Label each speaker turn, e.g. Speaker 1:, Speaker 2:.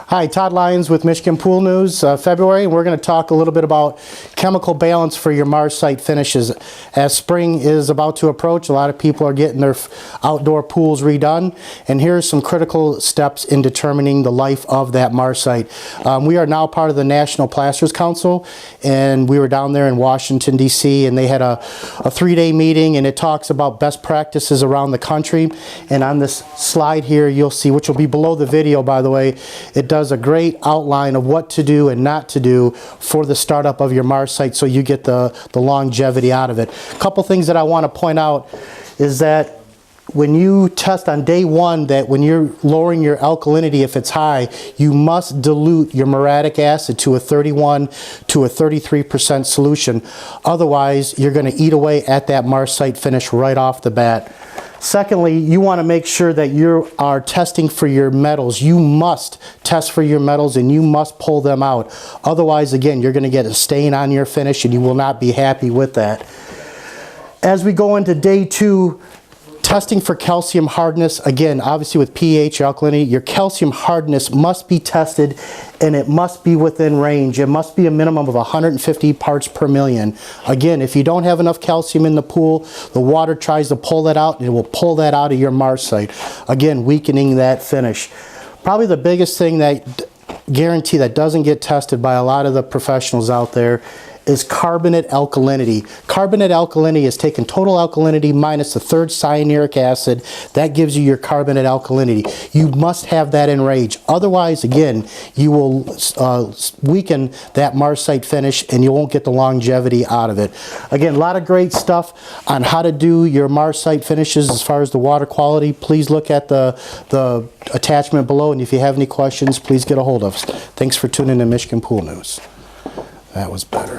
Speaker 1: Hi, Todd Lyons with Michigan Pool News, February, and we're going to talk a little bit about chemical balance for your MARSite finishes. As spring is about to approach, a lot of people are getting their outdoor pools redone, and here's some critical steps in determining the life of that MARSite. We are now part of the National Plasters Council, and we were down there in Washington, D.C., and they had a 3-day meeting, and it talks about best practices around the country. And on this slide here, you'll see, which will be below the video, by the way, it does a great outline of what to do and not to do for the startup of your MARSite so you get the longevity out of it. A couple things that I want to point out is that when you test on day one, that when you're lowering your alkalinity, if it's high, you must dilute your muriatic acid to a 31 to a 33% solution. Otherwise, you're going to eat away at that MARSite finish right off the bat. Secondly, you want to make sure that you are testing for your metals. You must test for your metals and you must pull them out. Otherwise, again, you're going to get a stain on your finish and you will not be happy with that. As we go into day two, testing for calcium hardness, again, obviously with pH, alkalinity, your calcium hardness must be tested and it must be within range. It must be a minimum of 150 parts per million. Again, if you don't have enough calcium in the pool, the water tries to pull that out and it will pull that out of your MARSite. Again, weakening that finish. Probably the biggest thing that guarantee that doesn't get tested by a lot of the professionals out there is carbonate alkalinity. Carbonate alkalinity is taking total alkalinity minus the third cyanuric acid. That gives you your carbonate alkalinity. You must have that in range. Otherwise, again, you will weaken that MARSite finish and you won't get the longevity out of it. Again, a lot of great stuff on how to do your MARSite finishes as far as the water quality. Please look at the attachment below, and if you have any questions, please get a hold of us. Thanks for tuning in to Michigan Pool News. That was better.